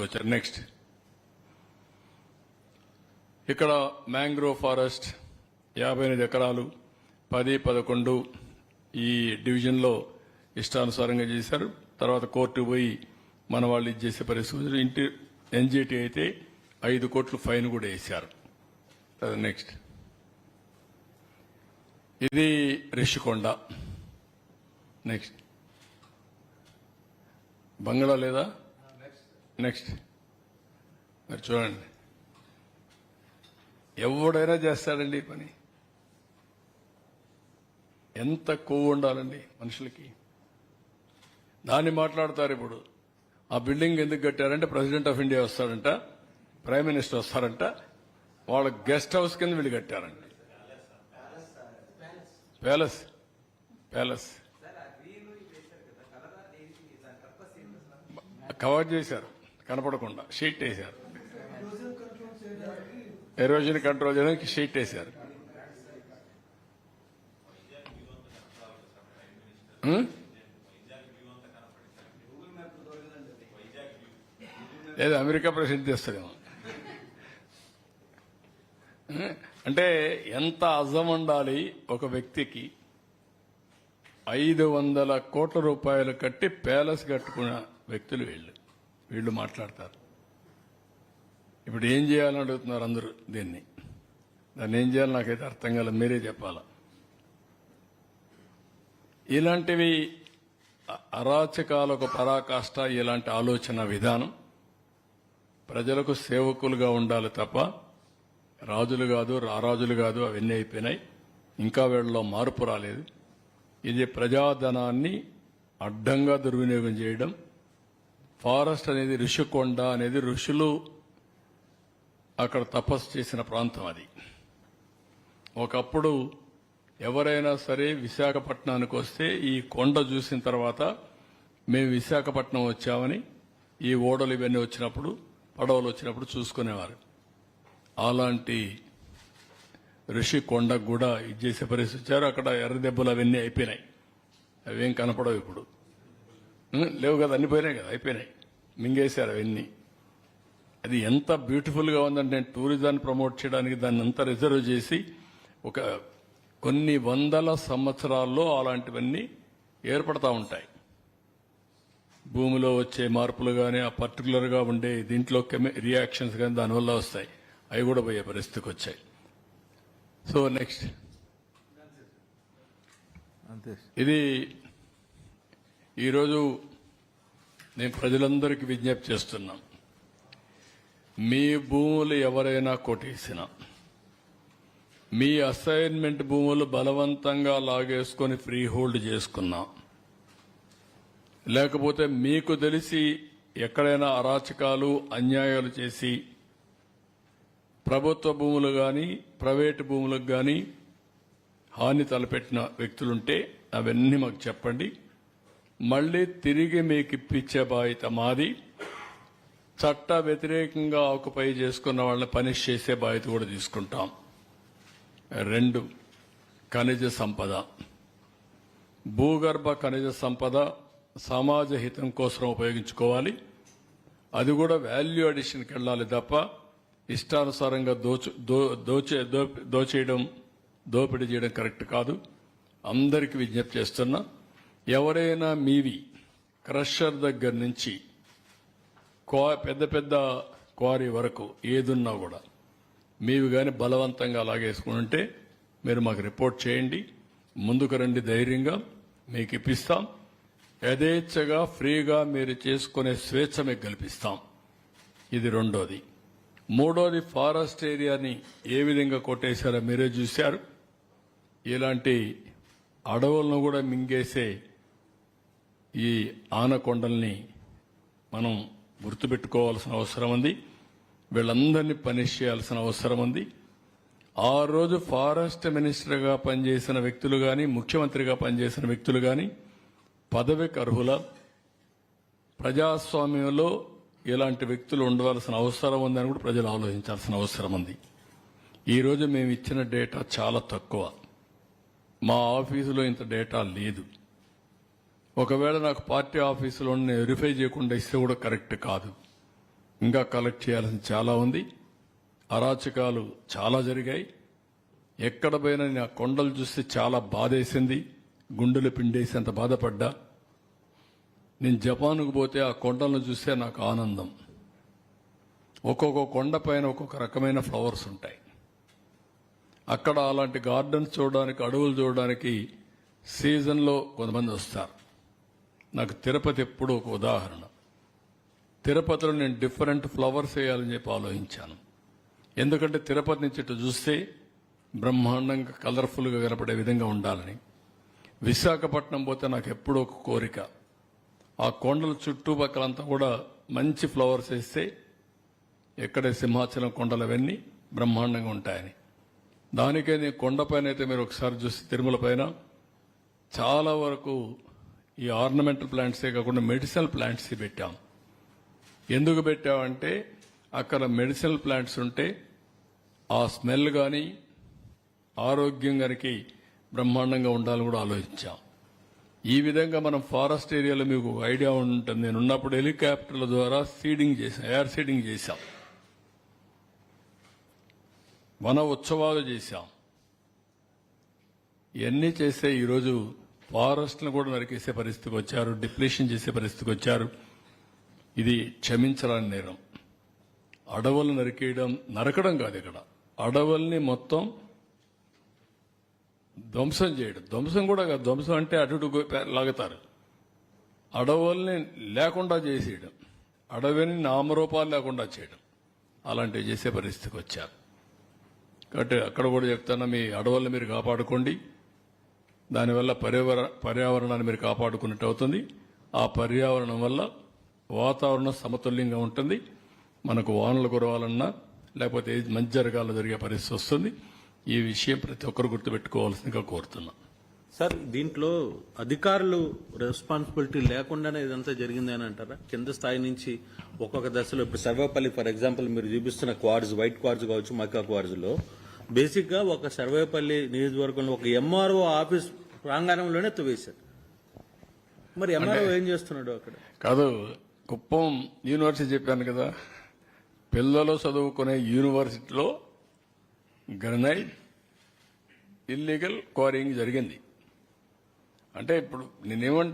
వచ్చారు. నెక్స్ట్, ఇక్కడ mangrove forest 58 ఎకరాలు 10-11 ఈ డివిజన్లో ఇష్టానుసారంగా చేశారు. తర్వాత కోర్టు పోయి మన వాళ్ళు ఇది చేసే పరిస్థితి. ఇంటి ఎన్జిటి అయితే 5 కోట్లు ఫైన్ కూడా వేశారు. నెక్స్ట్, ఇది రిషికొండ. నెక్స్ట్, బంగ్లా లేదా? నెక్స్ట్, మరి చూడండి, ఎవడైనా చేస్తాడండి ఈ పని. ఎంత కొవ్వు ఉండాలండి మనుషులకి. దాన్ని మాట్లాడతారు. ఇప్పుడు ఆ బిల్డింగ్ ఎందుకు కట్టారంటే ప్రెసిడెంట్ ఆఫ్ ఇండియా వస్తాడంట, ప్రైమ్ మినిస్టర్ వస్తారంట, వాళ్ళ గెస్ట్ హౌస్ కింద వీళ్ళు కట్టారంట. ప్యాలెస్ ప్యాలెస్ కవర్ చేశారు, కనపడకుండా షీట్ వేశారు. ఎరోజన్ కంట్రోల్ చేయడానికి షీట్ వేశారు. లేదా అమెరికా ప్రెసిడెంట్ చేస్తాడేమో. అంటే ఎంత అజం ఉండాలి ఒక వ్యక్తికి. 500 కోట్ల రూపాయలు కట్టి ప్యాలెస్ కట్టుకున్న వ్యక్తులు వీళ్ళు మాట్లాడతారు. ఇప్పుడు ఏం చేయాలని అడుగుతున్నారు అందరూ. దాన్ని ఏం చేయాలి నాకైతే అర్థం కాలేదు, మీరే చెప్పాలా. ఇలాంటివి అరాచకాలకు పరాకాష్ట. ఇలాంటి ఆలోచన విధానం ప్రజలకు సేవకులుగా ఉండాలి తప్ప రాజులు కాదు, రారాజులు కాదు. అవన్నీ అయిపోయినాయి. ఇంకా వీళ్ళలో మార్పు రాలేదు. ఇది ప్రజాధనాన్ని అడ్డంగా దుర్వినియోగం చేయడం. ఫారెస్ట్ అనేది ఋషికొండ అనేది ఋషులు అక్కడ తపస్సు చేసిన ప్రాంతం. అది ఒకప్పుడు ఎవరైనా సరే విశాఖపట్నానికి వస్తే ఈ కొండ చూసిన తర్వాత మేము విశాఖపట్నం వచ్చామని ఈ ఓడలు ఇవన్నీ వచ్చినప్పుడు, పడవలు వచ్చినప్పుడు చూసుకునేవారు. అలాంటి ఋషి కొండకు కూడా ఇది చేసే పరిస్థితి వచ్చారు. అక్కడ ఎర్ర దెబ్బలు అవన్నీ అయిపోయినాయి. అవేం కనపడవు ఇప్పుడు. లేవు కదా, అన్ని పోయినాయి కదా, అయిపోయినాయి, మింగేశారు అవన్నీ. అది ఎంత బ్యూటిఫుల్ గా ఉందంటే, నేను టూరిజాన్ని ప్రమోట్ చేయడానికి దాన్ని అంతా రిజర్వ్ చేసి ఒక కొన్ని వందల సంవత్సరాల్లో అలాంటివన్నీ ఏర్పడతా ఉంటాయి. భూమిలో వచ్చే మార్పులు కానీ, ఆ పర్టికులర్ గా ఉండే దీంట్లో రియాక్షన్స్ కానీ దానివల్ల వస్తాయి. అవి కూడా పోయే పరిస్థితికి వచ్చాయి. సో నెక్స్ట్, ఇది ఈరోజు నేను ప్రజలందరికీ విజ్ఞప్తి చేస్తున్నాను. మీ భూములు ఎవరైనా కొట్టేసినా, మీ అసైన్మెంట్ భూములు బలవంతంగా లాగేసుకొని ఫ్రీ హోల్డ్ చేసుకున్నా, లేకపోతే మీకు తెలిసి ఎక్కడైనా అరాచకాలు అన్యాయాలు చేసి ప్రభుత్వ భూములు కానీ ప్రైవేటు భూములకు కానీ హాని తలపెట్టిన వ్యక్తులుంటే అవన్నీ మాకు చెప్పండి. మళ్లీ తిరిగి మీకు ఇప్పించే బాధ్యత మాది. చట్ట వ్యతిరేకంగా ఆక్యుపై చేసుకున్న వాళ్ళని పనిష్ చేసే బాధ్యత కూడా తీసుకుంటాం. 2, ఖనిజ సంపద. భూగర్భ ఖనిజ సంపద సమాజ హితం కోసం ఉపయోగించుకోవాలి. అది కూడా వాల్యూ అడిషన్కి వెళ్ళాలి తప్ప ఇష్టానుసారంగా దోపిడీ చేయడం కరెక్ట్ కాదు. అందరికీ విజ్ఞప్తి చేస్తున్నా, ఎవరైనా మీవి క్రషర్ దగ్గర నుంచి పెద్ద పెద్ద క్వారీ వరకు ఏదున్నా కూడా మీవి కానీ బలవంతంగా లాగేసుకుంటే మీరు మాకు రిపోర్ట్ చేయండి. ముందుకు రండి, ధైర్యంగా మీకు ఇప్పిస్తాం. యథేచ్ఛగా ఫ్రీగా మీరు చేసుకునే స్వేచ్ఛ మీకు కల్పిస్తాం. ఇది 2వది. 3వది, ఫారెస్ట్ ఏరియాని ఏ విధంగా కొట్టేశారో మీరే చూశారు. ఇలాంటి అడవులను కూడా మింగేసే ఈ ఆనకొండల్ని మనం గుర్తుపెట్టుకోవాల్సిన అవసరం ఉంది. వీళ్ళందరినీ పనిష్ చేయాల్సిన అవసరం ఉంది. ఆ రోజు ఫారెస్ట్ మినిస్టర్గా పనిచేసిన వ్యక్తులు కానీ, ముఖ్యమంత్రిగా పనిచేసిన వ్యక్తులు కానీ పదవికి అర్హుల. ప్రజాస్వామ్యంలో ఇలాంటి వ్యక్తులు ఉండవలసిన అవసరం ఉందని కూడా ప్రజలు ఆలోచించాల్సిన అవసరం ఉంది. ఈరోజు మేము ఇచ్చిన డేటా చాలా తక్కువ. మా ఆఫీసులో ఇంత డేటా లేదు. ఒకవేళ నాకు పార్టీ ఆఫీసులో వెరిఫై చేయకుండా ఇస్తే కూడా కరెక్ట్ కాదు. ఇంకా కలెక్ట్ చేయాల్సింది చాలా ఉంది. అరాచకాలు చాలా జరిగాయి. ఎక్కడ పోయినా నేను ఆ కొండలు చూస్తే చాలా బాధేసింది. గుండెలు పిండేసేంత బాధపడ్డా. నేను జపాన్కు పోతే ఆ కొండలను చూస్తే నాకు ఆనందం. ఒక్కొక్క కొండ పైన ఒక్కొక్క రకమైన ఫ్లవర్స్ ఉంటాయి. అక్కడ అలాంటి గార్డెన్స్ చూడడానికి, అడవులు చూడడానికి సీజన్లో కొంతమంది వస్తారు. నాకు తిరుపతి ఎప్పుడూ ఒక ఉదాహరణ. తిరుపతిలో నేను డిఫరెంట్ ఫ్లవర్స్ వేయాలని చెప్పి ఆలోచించాను. ఎందుకంటే తిరుపతి నుంచి ఇటు చూస్తే బ్రహ్మాండంగా కలర్ఫుల్గా కనపడే విధంగా ఉండాలని. విశాఖపట్నం పోతే నాకు ఎప్పుడూ ఒక కోరిక, ఆ కొండల చుట్టుపక్కలంతా కూడా మంచి ఫ్లవర్స్ వేస్తే ఎక్కడే సింహాచలం కొండలు అవన్నీ బ్రహ్మాండంగా ఉంటాయని. దానికే నేను కొండపైన అయితే మీరు ఒకసారి చూస్తే తిరుమల పైన చాలా వరకు ఈ ఆర్నమెంటల్ ప్లాంట్సే కాకుండా మెడిసినల్ ప్లాంట్స్ పెట్టాం. ఎందుకు పెట్టామంటే అక్కడ మెడిసినల్ ప్లాంట్స్ ఉంటే ఆ స్మెల్ కానీ ఆరోగ్యం గారికి బ్రహ్మాండంగా ఉండాలని కూడా ఆలోచించాం. ఈ విధంగా మనం ఫారెస్ట్ ఏరియాలో మీకు ఒక ఐడియా ఉంటుంది. నేను ఉన్నప్పుడు హెలికాప్టర్ల ద్వారా సీడింగ్ చేశాం, ఎయిర్ సీడింగ్ చేశాం, వన ఉత్సవాలు చేశాం. ఇవన్నీ చేస్తే ఈరోజు ఫారెస్ట్ను కూడా నరికేసే పరిస్థితికి వచ్చారు, డిప్లేషన్ చేసే పరిస్థితికి వచ్చారు. ఇది క్షమించరాని నేరం. అడవులు నరకడం కాదు, ఇక్కడ అడవుల్ని మొత్తం ధ్వంసం చేయడం. ధ్వంసం కూడా కాదు, ధ్వంసం అంటే అటు లాగుతారు. అడవుల్ని లేకుండా చేసేయడం, అడవిని నామరూపాలు లేకుండా చేయడం, అలాంటివి చేసే పరిస్థితికి వచ్చారు. కాబట్టి అక్కడ కూడా చెప్తాను, మీ అడవుల్ని మీరు కాపాడుకోండి. దానివల్ల పర్యావరణాన్ని మీరు కాపాడుకున్నట్టు అవుతుంది. ఆ పర్యావరణం వల్ల వాతావరణం సమతుల్యంగా ఉంటుంది. మనకు వానలు కురవాలన్నా లేకపోతే మంచి జరగాలో జరిగే పరిస్థితి వస్తుంది. ఈ విషయం ప్రతి ఒక్కరు గుర్తుపెట్టుకోవాల్సిందిగా కోరుతున్నాం. సార్, దీంట్లో అధికారులు రెస్పాన్సిబిలిటీ లేకుండానే ఇదంతా జరిగింది అని అంటారా? కింద స్థాయి నుంచి ఒక్కొక్క దశలో, ఇప్పుడు సర్వేపల్లి ఫర్ ఎగ్జాంపుల్ మీరు చూపిస్తున్న క్వార్డ్స్, వైట్ క్వార్డ్స్ కావచ్చు, మక్కా క్వార్డ్స్ లో బేసిక్ గా ఒక సర్వేపల్లి నియోజకవర్గంలో ఒక ఎంఆర్ఓ ఆఫీస్ ప్రాంగణంలోనే తవ్వేశారు. మరి ఎంఆర్ఓ ఏం చేస్తున్నాడు అక్కడ? కాదు, కుప్పం యూనివర్సిటీ చెప్పాను కదా, పిల్లలు చదువుకునే యూనివర్సిటీలో గ్రనైట్ ఇల్లీగల్ క్వారీయింగ్ జరిగింది. అంటే ఇప్పుడు నేనేమంటే